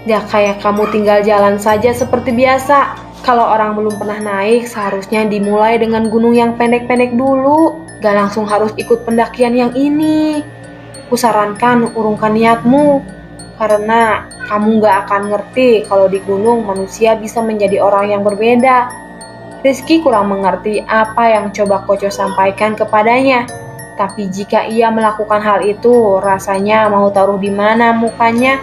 Gak kayak kamu tinggal jalan saja seperti biasa. Kalau orang belum pernah naik, seharusnya dimulai dengan gunung yang pendek-pendek dulu. Gak langsung harus ikut pendakian yang ini. Kusarankan urungkan niatmu. Karena kamu gak akan ngerti kalau di gunung manusia bisa menjadi orang yang berbeda. Rizky kurang mengerti apa yang coba Koco sampaikan kepadanya. Tapi jika ia melakukan hal itu, rasanya mau taruh di mana mukanya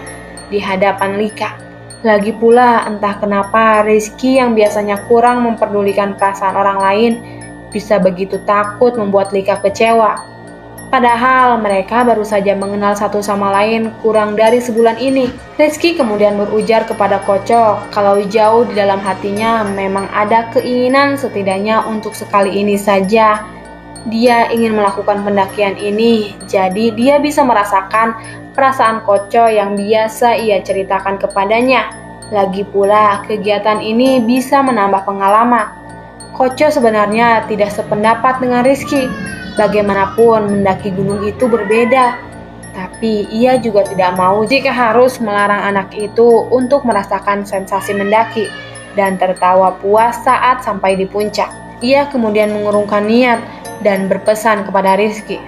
di hadapan Lika. Lagi pula entah kenapa Rizky yang biasanya kurang memperdulikan perasaan orang lain bisa begitu takut membuat Lika kecewa. Padahal mereka baru saja mengenal satu sama lain kurang dari sebulan ini. Rizky kemudian berujar kepada Koco kalau jauh di dalam hatinya memang ada keinginan setidaknya untuk sekali ini saja Dia ingin melakukan pendakian ini, jadi dia bisa merasakan perasaan Koco yang biasa ia ceritakan kepadanya. Lagi pula, kegiatan ini bisa menambah pengalaman. Koco sebenarnya tidak sependapat dengan Rizky. Bagaimanapun, mendaki gunung itu berbeda. Tapi ia juga tidak mau jika harus melarang anak itu untuk merasakan sensasi mendaki dan tertawa puas saat sampai di puncak. Ia kemudian mengurungkan niat dan berpesan kepada Rizky.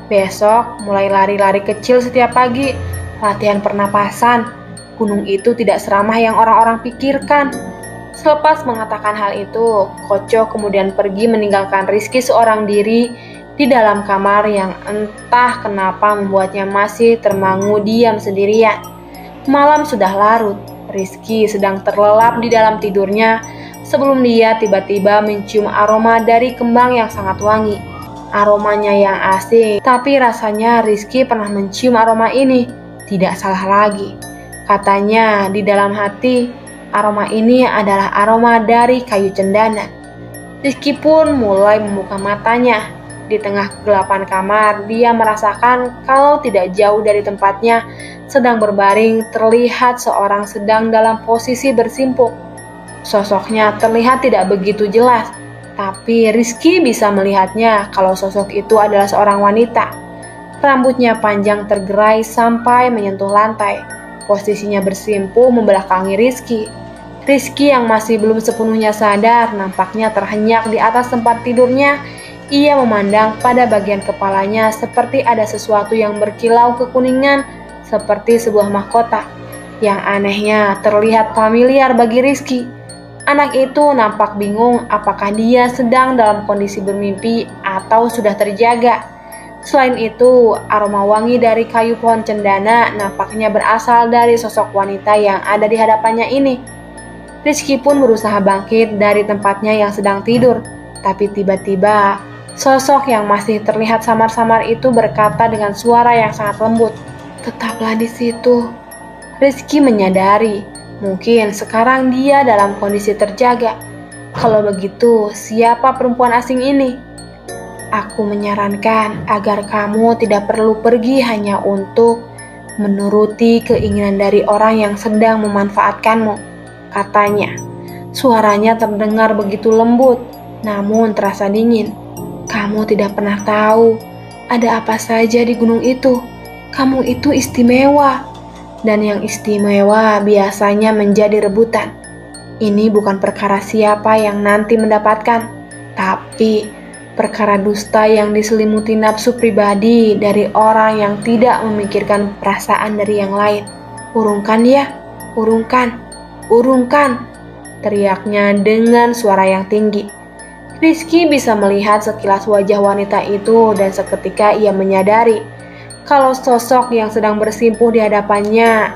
Besok mulai lari-lari kecil setiap pagi, latihan pernapasan. Gunung itu tidak seramah yang orang-orang pikirkan. Selepas mengatakan hal itu, Koco kemudian pergi meninggalkan Rizky seorang diri di dalam kamar yang entah kenapa membuatnya masih termangu diam sendirian. Malam sudah larut, Rizky sedang terlelap di dalam tidurnya sebelum dia tiba-tiba mencium aroma dari kembang yang sangat wangi. Aromanya yang asing, tapi rasanya Rizky pernah mencium aroma ini. Tidak salah lagi. Katanya di dalam hati, aroma ini adalah aroma dari kayu cendana. Rizky pun mulai membuka matanya. Di tengah kegelapan kamar, dia merasakan kalau tidak jauh dari tempatnya sedang berbaring terlihat seorang sedang dalam posisi bersimpuk. Sosoknya terlihat tidak begitu jelas, tapi Rizky bisa melihatnya kalau sosok itu adalah seorang wanita. Rambutnya panjang tergerai sampai menyentuh lantai. Posisinya bersimpuh membelakangi Rizky. Rizky yang masih belum sepenuhnya sadar nampaknya terhenyak di atas tempat tidurnya. Ia memandang pada bagian kepalanya seperti ada sesuatu yang berkilau kekuningan seperti sebuah mahkota. Yang anehnya terlihat familiar bagi Rizky. Anak itu nampak bingung apakah dia sedang dalam kondisi bermimpi atau sudah terjaga. Selain itu, aroma wangi dari kayu pohon cendana nampaknya berasal dari sosok wanita yang ada di hadapannya ini. Rizky pun berusaha bangkit dari tempatnya yang sedang tidur, tapi tiba-tiba sosok yang masih terlihat samar-samar itu berkata dengan suara yang sangat lembut, "Tetaplah di situ." Rizky menyadari, mungkin sekarang dia dalam kondisi terjaga. Kalau begitu, siapa perempuan asing ini? Aku menyarankan agar kamu tidak perlu pergi hanya untuk menuruti keinginan dari orang yang sedang memanfaatkanmu, katanya. Suaranya terdengar begitu lembut, namun terasa dingin. Kamu tidak pernah tahu ada apa saja di gunung itu. Kamu itu istimewa. Dan yang istimewa biasanya menjadi rebutan. Ini bukan perkara siapa yang nanti mendapatkan, tapi perkara dusta yang diselimuti nafsu pribadi dari orang yang tidak memikirkan perasaan dari yang lain. Urungkan ya, urungkan, urungkan, teriaknya dengan suara yang tinggi. Rizky bisa melihat sekilas wajah wanita itu dan seketika ia menyadari kalau sosok yang sedang bersimpuh di hadapannya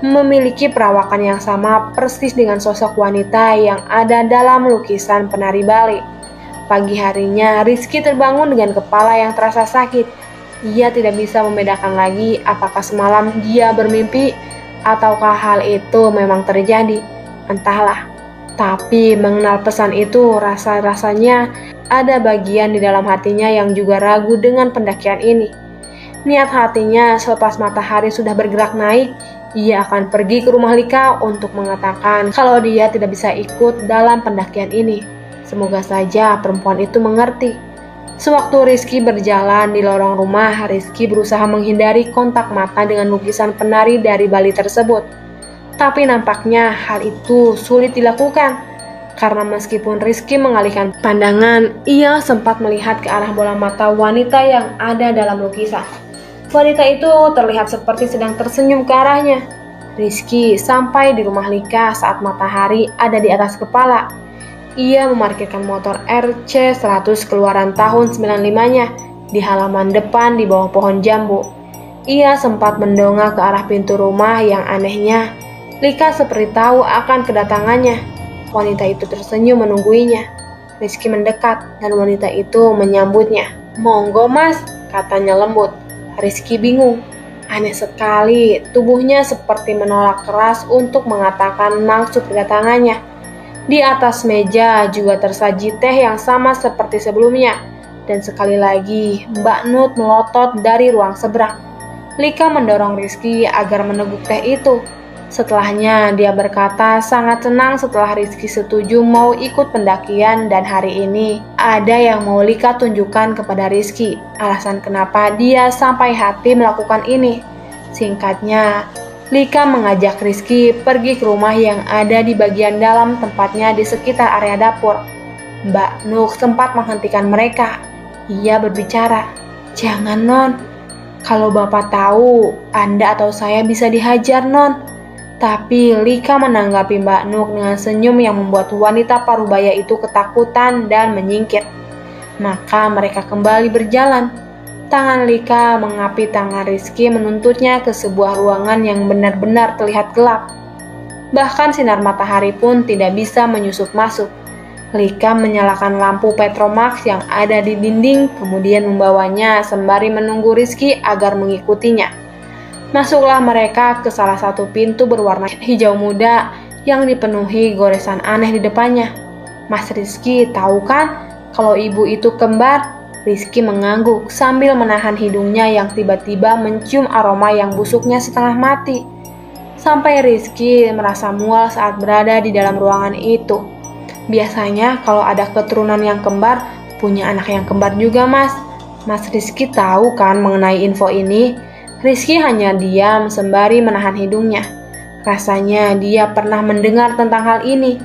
memiliki perawakan yang sama persis dengan sosok wanita yang ada dalam lukisan penari Bali. Pagi harinya, Rizky terbangun dengan kepala yang terasa sakit. Ia tidak bisa membedakan lagi apakah semalam dia bermimpi ataukah hal itu memang terjadi. Entahlah. Tapi mengenal pesan itu rasa-rasanya ada bagian di dalam hatinya yang juga ragu dengan pendakian ini. Niat hatinya selepas matahari sudah bergerak naik, ia akan pergi ke rumah Lika untuk mengatakan kalau dia tidak bisa ikut dalam pendakian ini. Semoga saja perempuan itu mengerti. Sewaktu Rizky berjalan di lorong rumah, Rizky berusaha menghindari kontak mata dengan lukisan penari dari Bali tersebut. Tapi nampaknya hal itu sulit dilakukan. Karena meskipun Rizky mengalihkan pandangan, ia sempat melihat ke arah bola mata wanita yang ada dalam lukisan. Wanita itu terlihat seperti sedang tersenyum ke arahnya. Rizky sampai di rumah Lika saat matahari ada di atas kepala. Ia memarkirkan motor RC100 keluaran tahun 95-nya di halaman depan di bawah pohon jambu. Ia sempat mendongak ke arah pintu rumah yang anehnya. Lika seperti tahu akan kedatangannya. Wanita itu tersenyum menungguinya. Rizky mendekat dan wanita itu menyambutnya. "Monggo mas," katanya lembut. Rizky bingung. Aneh sekali, tubuhnya seperti menolak keras untuk mengatakan maksud kedatangannya. Di atas meja juga tersaji teh yang sama seperti sebelumnya. Dan sekali lagi, Mbak Nut melotot dari ruang seberang. Lika mendorong Rizky agar meneguk teh itu. Setelahnya, dia berkata sangat senang setelah Rizky setuju mau ikut pendakian dan hari ini ada yang mau Lika tunjukkan kepada Rizky. Alasan kenapa dia sampai hati melakukan ini. Singkatnya, Lika mengajak Rizky pergi ke rumah yang ada di bagian dalam tempatnya di sekitar area dapur. Mbak Nuk sempat menghentikan mereka. Ia berbicara, "Jangan, Non. Kalau Bapak tahu, Anda atau saya bisa dihajar, Non." Tapi Lika menanggapi Mbak Nuk dengan senyum yang membuat wanita parubaya itu ketakutan dan menyingkir. Maka mereka kembali berjalan. Tangan Lika mengapi tangan Rizky menuntutnya ke sebuah ruangan yang benar-benar terlihat gelap. Bahkan sinar matahari pun tidak bisa menyusup masuk. Lika menyalakan lampu Petromax yang ada di dinding, kemudian membawanya sembari menunggu Rizky agar mengikutinya. Masuklah mereka ke salah satu pintu berwarna hijau muda yang dipenuhi goresan aneh di depannya. "Mas Rizky tahu kan kalau ibu itu kembar?" Rizky mengangguk sambil menahan hidungnya yang tiba-tiba mencium aroma yang busuknya setengah mati. Sampai Rizky merasa mual saat berada di dalam ruangan itu. "Biasanya kalau ada keturunan yang kembar, punya anak yang kembar juga, Mas." Mas Rizky tahu kan mengenai info ini? Rizky hanya diam sembari menahan hidungnya. Rasanya dia pernah mendengar tentang hal ini.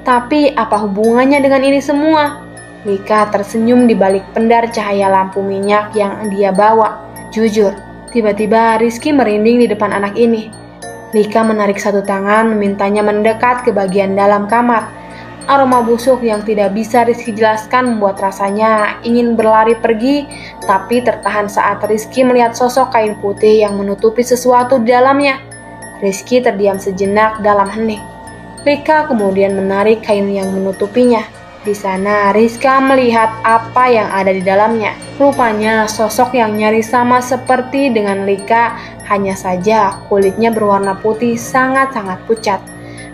Tapi apa hubungannya dengan ini semua? Lika tersenyum di balik pendar cahaya lampu minyak yang dia bawa. Jujur, tiba-tiba Rizky merinding di depan anak ini. Lika menarik satu tangan memintanya mendekat ke bagian dalam kamar. Aroma busuk yang tidak bisa Rizky jelaskan membuat rasanya ingin berlari pergi, tapi tertahan saat Rizky melihat sosok kain putih yang menutupi sesuatu di dalamnya. Rizky terdiam sejenak dalam hening. Lika kemudian menarik kain yang menutupinya. Di sana Rizka melihat apa yang ada di dalamnya. Rupanya sosok yang nyaris sama seperti dengan Lika, hanya saja kulitnya berwarna putih sangat-sangat pucat.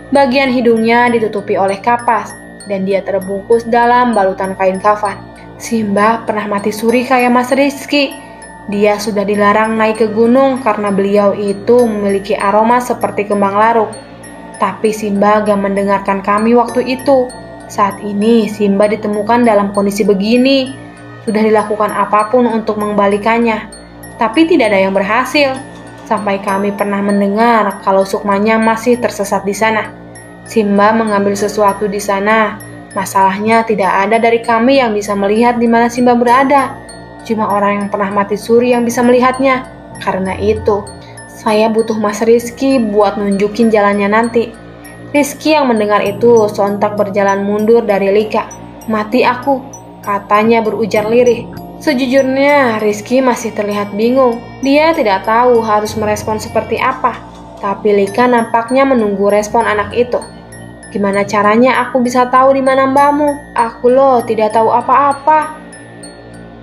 Bagian hidungnya ditutupi oleh kapas, dan dia terbungkus dalam balutan kain kafan. Simba pernah mati suri kayak Mas Rizky. Dia sudah dilarang naik ke gunung karena beliau itu memiliki aroma seperti kembang laruk. Tapi Simba gak mendengarkan kami waktu itu. Saat ini Simba ditemukan dalam kondisi begini. Sudah dilakukan apapun untuk mengembalikannya, tapi tidak ada yang berhasil. Sampai kami pernah mendengar kalau Sukmanya masih tersesat di sana. Simba mengambil sesuatu di sana. Masalahnya tidak ada dari kami yang bisa melihat di mana Simba berada. Cuma orang yang pernah mati suri yang bisa melihatnya. Karena itu, saya butuh Mas Rizky buat nunjukin jalannya nanti. Rizky yang mendengar itu sontak berjalan mundur dari Lika. "Mati aku," katanya berujar lirih. Sejujurnya, Rizky masih terlihat bingung. Dia tidak tahu harus merespon seperti apa. Tapi Lika nampaknya menunggu respon anak itu. "Gimana caranya aku bisa tahu di mana mbakmu? Aku loh tidak tahu apa-apa."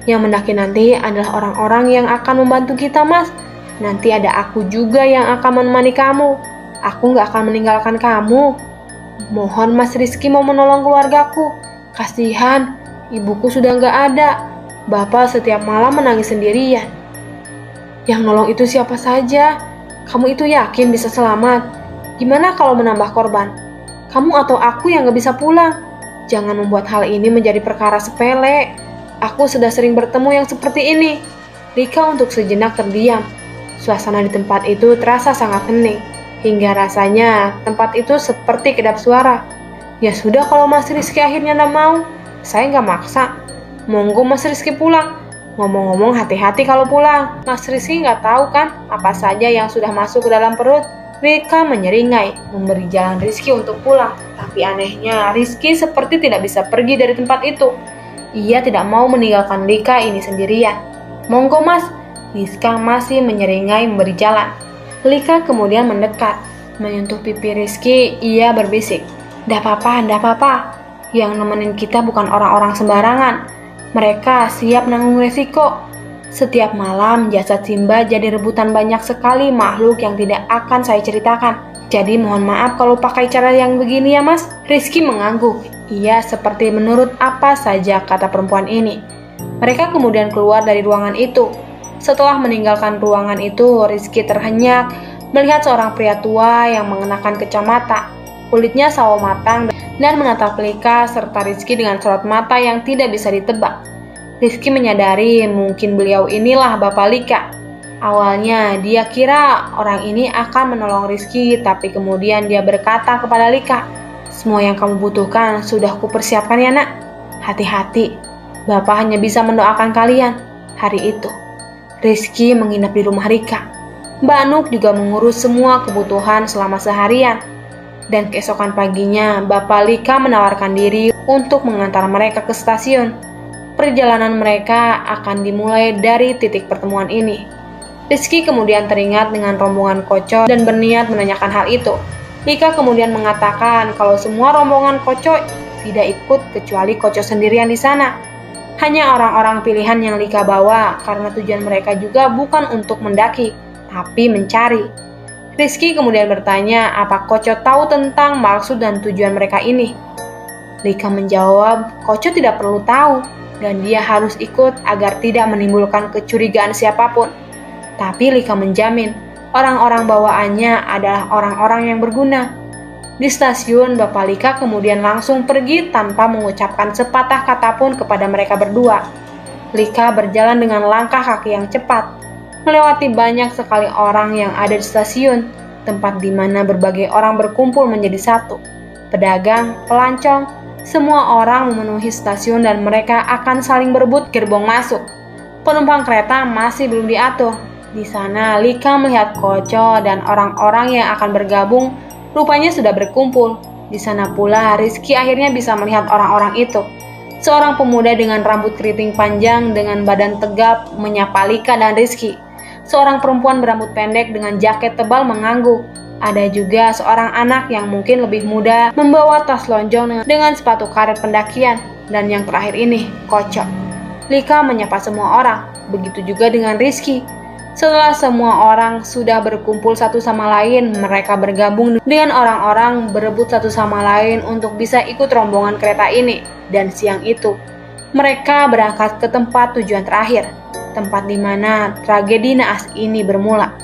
"Yang mendaki nanti adalah orang-orang yang akan membantu kita, Mas. Nanti ada aku juga yang akan menemani kamu. Aku gak akan meninggalkan kamu. Mohon Mas Rizky mau menolong keluargaku. Kasihan, ibuku sudah gak ada. Bapak setiap malam menangis sendirian." "Yang nolong itu siapa saja? Kamu itu yakin bisa selamat? Gimana kalau menambah korban? Kamu atau aku yang gak bisa pulang? Jangan membuat hal ini menjadi perkara sepele. Aku sudah sering bertemu yang seperti ini." Lika untuk sejenak terdiam. Suasana di tempat itu terasa sangat hening, hingga rasanya tempat itu seperti kedap suara. "Ya sudah kalau Mas Rizky akhirnya gak mau, saya gak maksa. Monggo Mas Rizky pulang. Ngomong-ngomong hati-hati kalau pulang. Mas Rizky nggak tahu kan apa saja yang sudah masuk ke dalam perut." Lika menyeringai, memberi jalan Rizky untuk pulang. Tapi anehnya, Rizky seperti tidak bisa pergi dari tempat itu. Ia tidak mau meninggalkan Lika ini sendirian. "Monggo Mas." Rizka masih menyeringai memberi jalan. Lika kemudian mendekat, menyentuh pipi Rizky. Ia berbisik, "Ndak apa-apa, ndak apa-apa. Yang nemenin kita bukan orang-orang sembarangan. Mereka siap nanggung resiko." Setiap malam jasad Simba jadi rebutan banyak sekali makhluk yang tidak akan saya ceritakan. Jadi mohon maaf kalau pakai cara yang begini ya Mas. Rizky mengangguk. Ia seperti menurut apa saja kata perempuan ini. Mereka kemudian keluar dari ruangan itu. Setelah meninggalkan ruangan itu, Rizky terhenyak melihat seorang pria tua yang mengenakan kacamata, kulitnya sawo matang, dan menatap Lika serta Rizky dengan sorot mata yang tidak bisa ditebak. Rizky menyadari mungkin beliau inilah Bapak Lika. Awalnya dia kira orang ini akan menolong Rizky, tapi kemudian dia berkata kepada Lika, "Semua yang kamu butuhkan sudah kupersiapkan ya nak. Hati-hati, Bapak hanya bisa mendoakan kalian." Hari itu, Rizky menginap di rumah Rika. Mbak Nuk juga mengurus semua kebutuhan selama seharian. Dan keesokan paginya, Bapak Lika menawarkan diri untuk mengantar mereka ke stasiun. Perjalanan mereka akan dimulai dari titik pertemuan ini. Rizky kemudian teringat dengan rombongan Koco dan berniat menanyakan hal itu. Lika kemudian mengatakan kalau semua rombongan Koco tidak ikut kecuali Koco sendirian di sana. Hanya orang-orang pilihan yang Lika bawa karena tujuan mereka juga bukan untuk mendaki, tapi mencari. Rizky kemudian bertanya apa Koco tahu tentang maksud dan tujuan mereka ini. Lika menjawab Koco tidak perlu tahu dan dia harus ikut agar tidak menimbulkan kecurigaan siapapun. Tapi Lika menjamin orang-orang bawaannya adalah orang-orang yang berguna. Di stasiun, Bapak Lika kemudian langsung pergi tanpa mengucapkan sepatah kata pun kepada mereka berdua. Lika berjalan dengan langkah kaki yang cepat, melewati banyak sekali orang yang ada di stasiun, tempat di mana berbagai orang berkumpul menjadi satu. Pedagang, pelancong, semua orang memenuhi stasiun dan mereka akan saling berebut gerbong masuk. Penumpang kereta masih belum diatur. Di sana, Lika melihat Koco dan orang-orang yang akan bergabung rupanya sudah berkumpul. Di sana pula Rizky akhirnya bisa melihat orang-orang itu. Seorang pemuda dengan rambut keriting panjang dengan badan tegap menyapa Lika dan Rizky. Seorang perempuan berambut pendek dengan jaket tebal mengangguk. Ada juga seorang anak yang mungkin lebih muda membawa tas lonjong dengan sepatu karet pendakian. Dan yang terakhir ini, Koco. Lika menyapa semua orang, begitu juga dengan Rizky. Setelah semua orang sudah berkumpul satu sama lain, mereka bergabung dengan orang-orang berebut satu sama lain untuk bisa ikut rombongan kereta ini. Dan siang itu, mereka berangkat ke tempat tujuan terakhir, tempat di mana tragedi naas ini bermula.